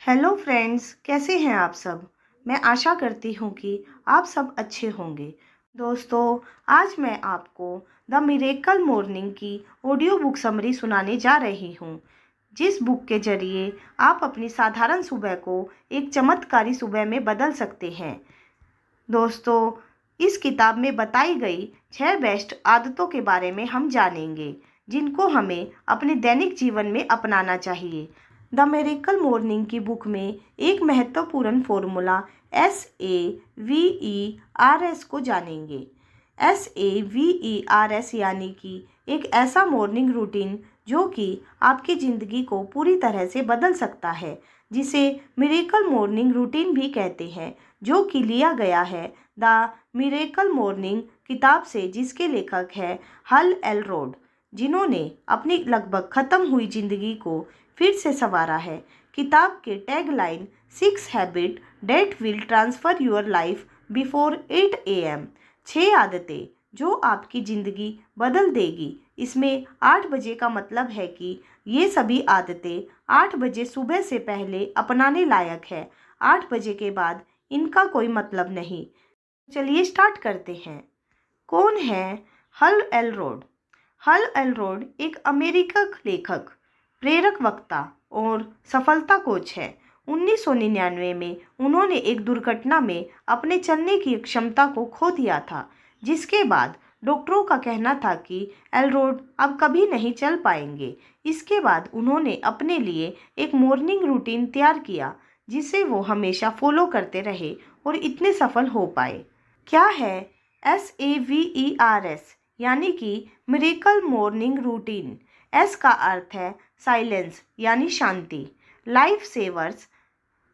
Hello friends, कैसे हैं आप सब। मैं आशा करती हूँ कि आप सब अच्छे होंगे। दोस्तों, आज मैं आपको द मिरेकल मॉर्निंग की ऑडियो बुक समरी सुनाने जा रही हूँ, जिस बुक के जरिए आप अपनी साधारण सुबह को एक चमत्कारी सुबह में बदल सकते हैं। दोस्तों, इस किताब में बताई गई 6 बेस्ट आदतों के बारे में हम जानेंगे, जिनको हमें अपने दैनिक जीवन में अपनाना चाहिए। द मिरेकल मॉर्निंग की बुक में एक महत्वपूर्ण फॉर्मूला SAVERS को जानेंगे। SAVERS यानी कि एक ऐसा मॉर्निंग रूटीन जो कि आपकी ज़िंदगी को पूरी तरह से बदल सकता है, जिसे मिरेकल मॉर्निंग रूटीन भी कहते हैं, जो कि लिया गया है द मिरेकल मॉर्निंग किताब से, जिसके लेखक है हल एलरोड, जिन्होंने अपनी लगभग ख़त्म हुई ज़िंदगी को फिर से संवारा है। किताब के tagline 6 habit that will transfer your life before 8 AM, 6 आदतें जो आपकी ज़िंदगी बदल देगी। इसमें 8 बजे का मतलब है कि ये सभी आदतें 8 बजे सुबह से पहले अपनाने लायक है। 8 बजे के बाद इनका कोई मतलब नहीं। चलिए स्टार्ट करते हैं। कौन है हल एलरोड? हल एलरोड एक अमेरिकन लेखक, प्रेरक वक्ता और सफलता कोच है। 1999 में उन्होंने एक दुर्घटना में अपने चलने की क्षमता को खो दिया था, जिसके बाद डॉक्टरों का कहना था कि एलरोड अब कभी नहीं चल पाएंगे। इसके बाद उन्होंने अपने लिए एक मॉर्निंग रूटीन तैयार किया, जिसे वो हमेशा फॉलो करते रहे और इतने सफल हो पाए। क्या है SAVERS यानी कि मिरेकल मॉर्निंग रूटीन? एस का अर्थ है साइलेंस यानी शांति। लाइफ सेवर्स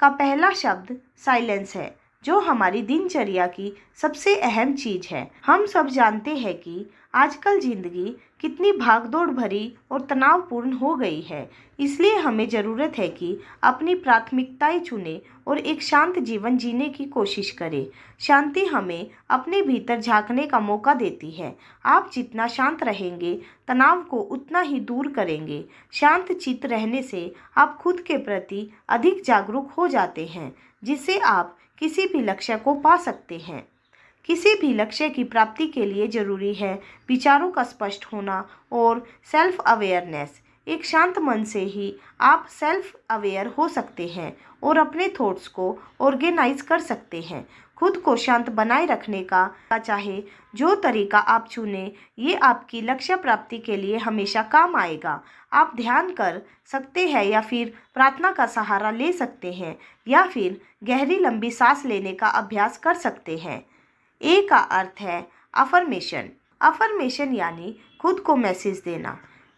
का पहला शब्द साइलेंस है, जो हमारी दिनचर्या की सबसे अहम चीज़ है। हम सब जानते हैं कि आजकल ज़िंदगी कितनी भागदौड़ भरी और तनावपूर्ण हो गई है, इसलिए हमें ज़रूरत है कि अपनी प्राथमिकताएं चुनें और एक शांत जीवन जीने की कोशिश करें। शांति हमें अपने भीतर झांकने का मौका देती है। आप जितना शांत रहेंगे, तनाव को उतना ही दूर करेंगे। शांत चित्त रहने से आप खुद के प्रति अधिक जागरूक हो जाते हैं, जिससे आप किसी भी लक्ष्य को पा सकते हैं। किसी भी लक्ष्य की प्राप्ति के लिए जरूरी है विचारों का स्पष्ट होना और सेल्फ अवेयरनेस। एक शांत मन से ही आप सेल्फ अवेयर हो सकते हैं और अपने थॉट्स को ऑर्गेनाइज कर सकते हैं। खुद को शांत बनाए रखने का चाहे जो तरीका आप चुने, ये आपकी लक्ष्य प्राप्ति के लिए हमेशा काम आएगा। आप ध्यान कर सकते हैं, या फिर प्रार्थना का सहारा ले सकते हैं, या फिर गहरी लंबी सांस लेने का अभ्यास कर सकते हैं। ए का अर्थ है अफर्मेशन। अफर्मेशन यानी खुद को मैसेज देना।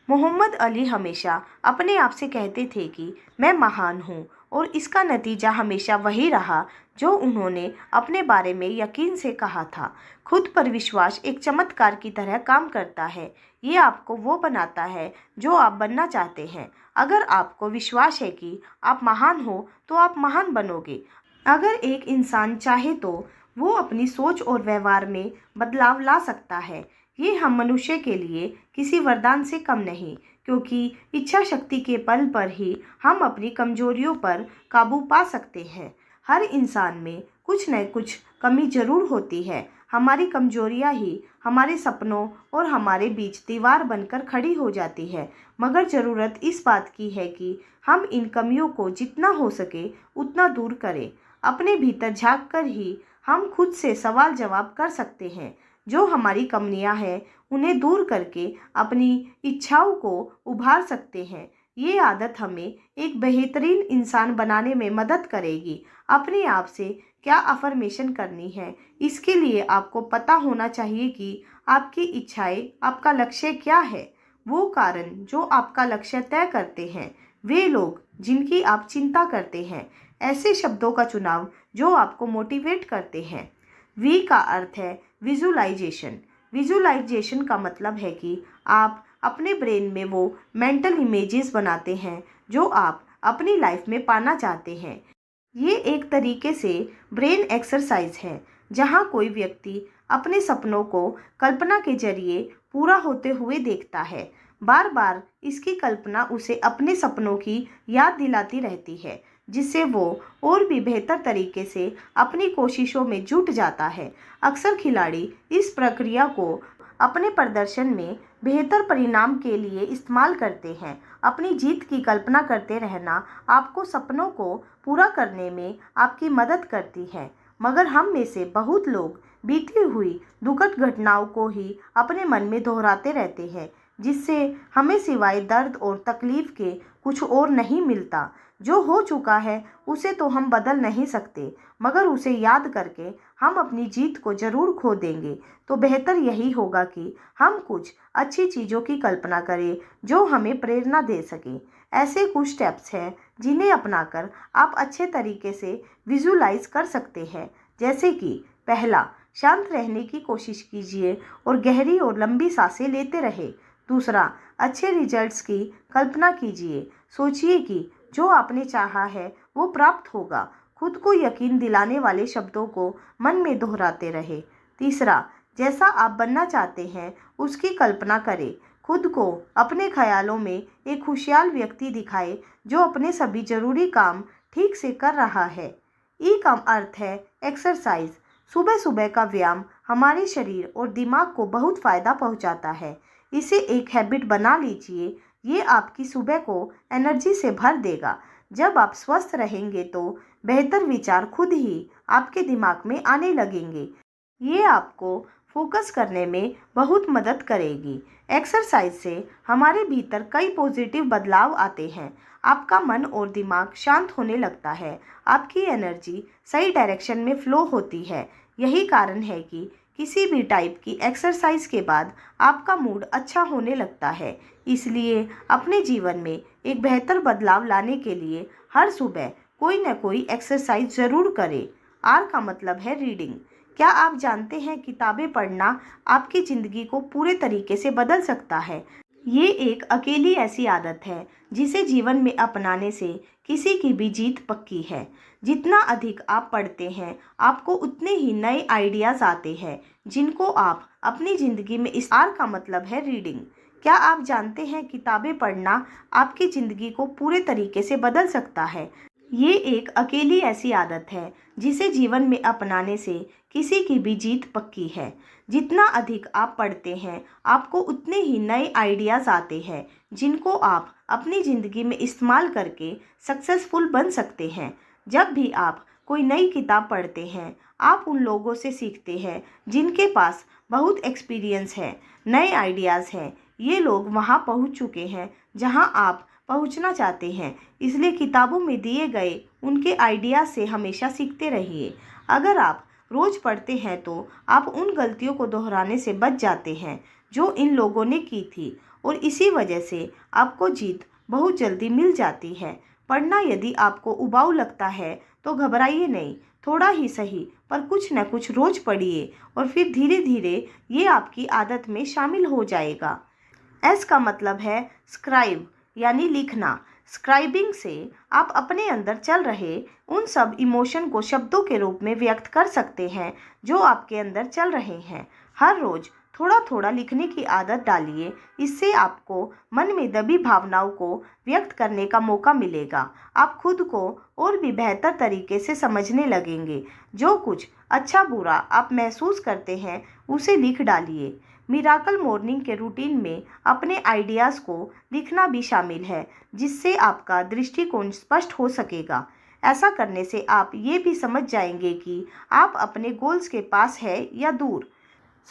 मोहम्मद अली हमेशा अपने आप से कहते थे कि मैं महान हूँ, और इसका नतीजा हमेशा वही रहा जो उन्होंने अपने बारे में यकीन से कहा था। खुद पर विश्वास एक चमत्कार की तरह काम करता है। ये आपको वो बनाता है जो आप बनना चाहते हैं। अगर आपको विश्वास है कि आप महान हो, तो आप महान बनोगे। अगर एक इंसान चाहे तो वो अपनी सोच और व्यवहार में बदलाव ला सकता है। ये हम मनुष्य के लिए किसी वरदान से कम नहीं, क्योंकि इच्छा शक्ति के बल पर ही हम अपनी कमजोरियों पर काबू पा सकते हैं। हर इंसान में कुछ न कुछ कमी जरूर होती है। हमारी कमजोरियां ही हमारे सपनों और हमारे बीच दीवार बनकर खड़ी हो जाती है। मगर ज़रूरत इस बात की है कि हम इन कमियों को जितना हो सके उतना दूर करें। अपने भीतर झांक कर ही हम खुद से सवाल जवाब कर सकते हैं। जो हमारी कमियां हैं, उन्हें दूर करके अपनी इच्छाओं को उभार सकते हैं। ये आदत हमें एक बेहतरीन इंसान बनाने में मदद करेगी। अपने आप से क्या अफर्मेशन करनी है, इसके लिए आपको पता होना चाहिए कि आपकी इच्छाएं, आपका लक्ष्य क्या है। वो कारण जो आपका लक्ष्य तय करते हैं, वे लोग जिनकी आप चिंता करते हैं, ऐसे शब्दों का चुनाव जो आपको मोटिवेट करते हैं। वी का अर्थ है विजुलाइजेशन। विजुलाइजेशन का मतलब है कि आप अपने ब्रेन में वो मेंटल इमेजेस बनाते हैं जो आप अपनी लाइफ में पाना चाहते हैं। ये एक तरीके से ब्रेन एक्सरसाइज है, जहाँ कोई व्यक्ति अपने सपनों को कल्पना के जरिए पूरा होते हुए देखता है। बार बार इसकी कल्पना उसे अपने सपनों की याद दिलाती रहती है, जिससे वो और भी बेहतर तरीके से अपनी कोशिशों में जुट जाता है। अक्सर खिलाड़ी इस प्रक्रिया को अपने प्रदर्शन में बेहतर परिणाम के लिए इस्तेमाल करते हैं। अपनी जीत की कल्पना करते रहना आपको सपनों को पूरा करने में आपकी मदद करती है, मगर हम में से बहुत लोग बीती हुई दुखद घटनाओं को ही अपने मन में दोहराते रहते हैं, जिससे हमें सिवाय दर्द और तकलीफ के कुछ और नहीं मिलता। जो हो चुका है उसे तो हम बदल नहीं सकते, मगर उसे याद करके हम अपनी जीत को ज़रूर खो देंगे। तो बेहतर यही होगा कि हम कुछ अच्छी चीज़ों की कल्पना करें जो हमें प्रेरणा दे सकें। ऐसे कुछ स्टेप्स हैं जिन्हें अपनाकर आप अच्छे तरीके से विजुलाइज कर सकते हैं। जैसे कि पहला, शांत रहने की कोशिश कीजिए और गहरी और लंबी सांसें लेते रहे। दूसरा, अच्छे रिजल्ट्स की कल्पना कीजिए। सोचिए कि जो आपने चाहा है वो प्राप्त होगा। खुद को यकीन दिलाने वाले शब्दों को मन में दोहराते रहे। तीसरा, जैसा आप बनना चाहते हैं उसकी कल्पना करें। खुद को अपने ख्यालों में एक खुशहाल व्यक्ति दिखाएं जो अपने सभी जरूरी काम ठीक से कर रहा है। ई का अर्थ है एक्सरसाइज। सुबह सुबह का व्यायाम हमारे शरीर और दिमाग को बहुत फ़ायदा पहुंचाता है। इसे एक हैबिट बना लीजिए। ये आपकी सुबह को एनर्जी से भर देगा। जब आप स्वस्थ रहेंगे तो बेहतर विचार खुद ही आपके दिमाग में आने लगेंगे। ये आपको फोकस करने में बहुत मदद करेगी। एक्सरसाइज से हमारे भीतर कई पॉजिटिव बदलाव आते हैं। आपका मन और दिमाग शांत होने लगता है। आपकी एनर्जी सही डायरेक्शन में फ्लो होती है। यही कारण है कि किसी भी टाइप की एक्सरसाइज के बाद आपका मूड अच्छा होने लगता है। इसलिए अपने जीवन में एक बेहतर बदलाव लाने के लिए हर सुबह कोई न कोई एक्सरसाइज ज़रूर करें। आर का मतलब है रीडिंग। क्या आप जानते हैं किताबें पढ़ना आपकी ज़िंदगी को पूरे तरीके से बदल सकता है। ये एक अकेली ऐसी आदत है जिसे जीवन में अपनाने से किसी की भी जीत पक्की है। जितना अधिक आप पढ़ते हैं आपको उतने ही नए आइडियाज़ आते हैं जिनको आप अपनी ज़िंदगी में इस आर का मतलब है रीडिंग। क्या आप जानते हैं किताबें पढ़ना आपकी ज़िंदगी को पूरे तरीके से बदल सकता है। ये एक अकेली ऐसी आदत है जिसे जीवन में अपनाने से किसी की भी जीत पक्की है। जितना अधिक आप पढ़ते हैं आपको उतने ही नए आइडियाज़ आते हैं जिनको आप अपनी ज़िंदगी में इस्तेमाल करके सक्सेसफुल बन सकते हैं। जब भी आप कोई नई किताब पढ़ते हैं आप उन लोगों से सीखते हैं जिनके पास बहुत एक्सपीरियंस है, नए आइडियाज़ हैं। ये लोग वहाँ पहुँच चुके हैं जहाँ आप पहुँचना चाहते हैं। इसलिए किताबों में दिए गए उनके आइडिया से हमेशा सीखते रहिए। अगर आप रोज़ पढ़ते हैं तो आप उन गलतियों को दोहराने से बच जाते हैं जो इन लोगों ने की थी, और इसी वजह से आपको जीत बहुत जल्दी मिल जाती है। पढ़ना यदि आपको उबाऊ लगता है तो घबराइए नहीं, थोड़ा ही सही पर कुछ न कुछ रोज़ पढ़िए और फिर धीरे धीरे ये आपकी आदत में शामिल हो जाएगा। एस का मतलब है स्क्राइब यानी लिखना। स्क्राइबिंग से आप अपने अंदर चल रहे उन सब इमोशन को शब्दों के रूप में व्यक्त कर सकते हैं जो आपके अंदर चल रहे हैं। हर रोज़ थोड़ा थोड़ा लिखने की आदत डालिए। इससे आपको मन में दबी भावनाओं को व्यक्त करने का मौका मिलेगा। आप खुद को और भी बेहतर तरीके से समझने लगेंगे। जो कुछ अच्छा बुरा आप महसूस करते हैं उसे लिख डालिए। मिराकल मॉर्निंग के रूटीन में अपने आइडियाज़ को लिखना भी शामिल है जिससे आपका दृष्टिकोण स्पष्ट हो सकेगा। ऐसा करने से आप ये भी समझ जाएंगे कि आप अपने गोल्स के पास है या दूर।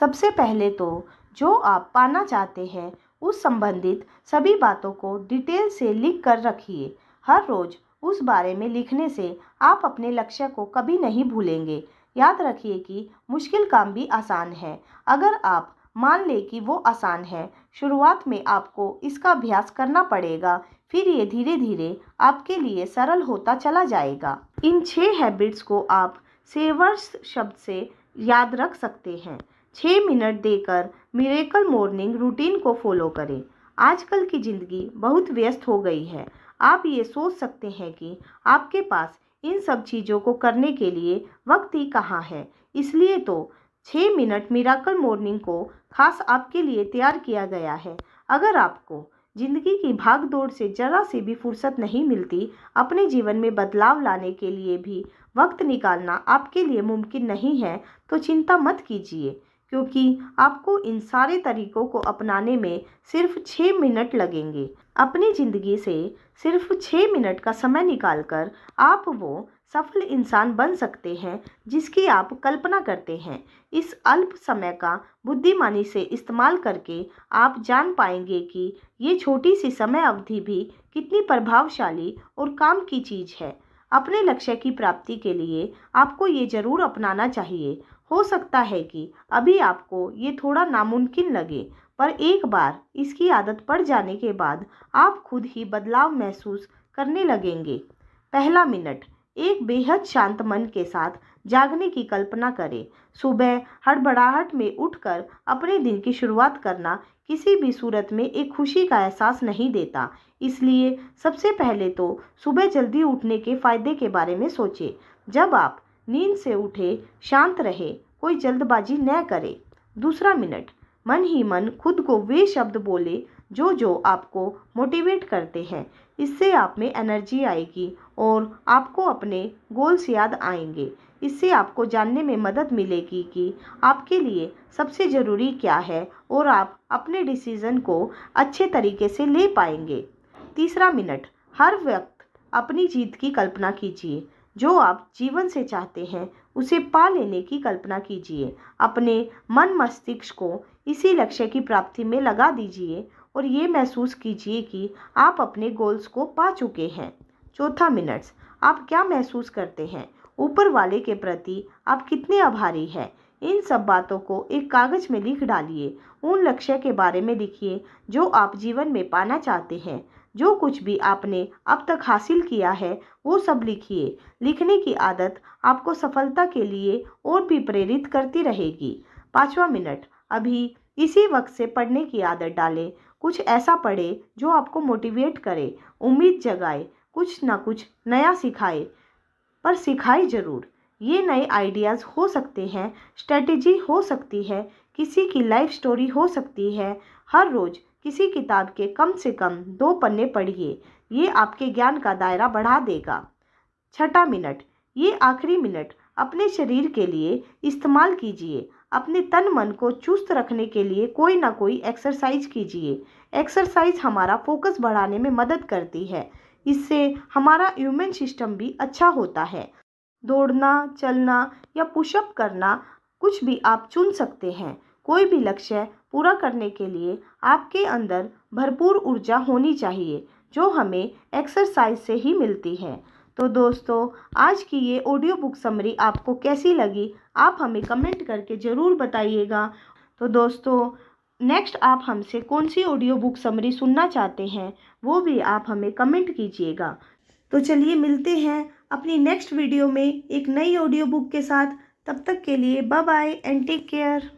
सबसे पहले तो जो आप पाना चाहते हैं उस संबंधित सभी बातों को डिटेल से लिख कर रखिए। हर रोज़ उस बारे में लिखने से आप अपने लक्ष्य को कभी नहीं भूलेंगे। याद रखिए कि मुश्किल काम भी आसान है अगर आप मान लें कि वो आसान है। शुरुआत में आपको इसका अभ्यास करना पड़ेगा, फिर ये धीरे धीरे आपके लिए सरल होता चला जाएगा। इन 6 हैबिट्स को आप सेवर्स शब्द से याद रख सकते हैं। 6 मिनट देकर मिरेकल मॉर्निंग रूटीन को फॉलो करें। आजकल की ज़िंदगी बहुत व्यस्त हो गई है। आप ये सोच सकते हैं कि आपके पास इन सब चीज़ों को करने के लिए वक्त ही कहाँ है। इसलिए तो 6 मिनट मिराकल मॉर्निंग को खास आपके लिए तैयार किया गया है। अगर आपको जिंदगी की भाग दौड़ से जरा सी भी फुर्सत नहीं मिलती, अपने जीवन में बदलाव लाने के लिए भी वक्त निकालना आपके लिए मुमकिन नहीं है, तो चिंता मत कीजिए, क्योंकि आपको इन सारे तरीकों को अपनाने में सिर्फ 6 मिनट लगेंगे। अपनी ज़िंदगी से सिर्फ 6 मिनट का समय निकालकर आप वो सफल इंसान बन सकते हैं जिसकी आप कल्पना करते हैं। इस अल्प समय का बुद्धिमानी से इस्तेमाल करके आप जान पाएंगे कि ये छोटी सी समय अवधि भी कितनी प्रभावशाली और काम की चीज़ है। अपने लक्ष्य की प्राप्ति के लिए आपको ये ज़रूर अपनाना चाहिए। हो सकता है कि अभी आपको ये थोड़ा नामुमकिन लगे, पर एक बार इसकी आदत पड़ जाने के बाद आप खुद ही बदलाव महसूस करने लगेंगे। पहला मिनट, एक बेहद शांत मन के साथ जागने की कल्पना करें। सुबह हड़बड़ाहट में उठकर अपने दिन की शुरुआत करना किसी भी सूरत में एक खुशी का एहसास नहीं देता। इसलिए सबसे पहले तो सुबह जल्दी उठने के फायदे के बारे में सोचें। जब आप नींद से उठे, शांत रहे, कोई जल्दबाजी न करे। दूसरा मिनट, मन ही मन खुद को वे शब्द बोले जो आपको मोटिवेट करते हैं। इससे आप में एनर्जी आएगी और आपको अपने गोल्स याद आएंगे। इससे आपको जानने में मदद मिलेगी कि आपके लिए सबसे ज़रूरी क्या है और आप अपने डिसीज़न को अच्छे तरीके से ले पाएंगे। तीसरा मिनट, हर वक्त अपनी जीत की कल्पना कीजिए। जो आप जीवन से चाहते हैं उसे पा लेने की कल्पना कीजिए। अपने मन मस्तिष्क को इसी लक्ष्य की प्राप्ति में लगा दीजिए और ये महसूस कीजिए कि आप अपने गोल्स को पा चुके हैं। चौथा मिनट, आप क्या महसूस करते हैं, ऊपर वाले के प्रति आप कितने आभारी हैं। इन सब बातों को एक कागज में लिख डालिए। उन लक्ष्य के बारे में लिखिए जो आप जीवन में पाना चाहते हैं। जो कुछ भी आपने अब तक हासिल किया है वो सब लिखिए। लिखने की आदत आपको सफलता के लिए और भी प्रेरित करती रहेगी। पाँचवा मिनट, अभी इसी वक्त से पढ़ने की आदत डालें। कुछ ऐसा पढ़े जो आपको मोटिवेट करे, उम्मीद जगाए, कुछ ना कुछ नया सिखाए, पर सिखाए ज़रूर। ये नए आइडियाज़ हो सकते हैं, स्ट्रेटेजी हो सकती है, किसी की लाइफ स्टोरी हो सकती है। हर रोज़ किसी किताब के कम से कम 2 पन्ने पढ़िए। ये आपके ज्ञान का दायरा बढ़ा देगा। छठा मिनट, ये आखिरी मिनट अपने शरीर के लिए इस्तेमाल कीजिए। अपने तन मन को चुस्त रखने के लिए कोई ना कोई एक्सरसाइज कीजिए। एक्सरसाइज हमारा फोकस बढ़ाने में मदद करती है। इससे हमारा इम्यून सिस्टम भी अच्छा होता है। दौड़ना, चलना या पुशअप करना, कुछ भी आप चुन सकते हैं। कोई भी लक्ष्य पूरा करने के लिए आपके अंदर भरपूर ऊर्जा होनी चाहिए, जो हमें एक्सरसाइज से ही मिलती है। तो दोस्तों, आज की ये ऑडियो बुक समरी आपको कैसी लगी, आप हमें कमेंट करके ज़रूर बताइएगा। तो दोस्तों, नेक्स्ट आप हमसे कौन सी ऑडियो बुक समरी सुनना चाहते हैं वो भी आप हमें कमेंट कीजिएगा। तो चलिए मिलते हैं अपनी नेक्स्ट वीडियो में एक नई ऑडियो बुक के साथ। तब तक के लिए bye bye and take care.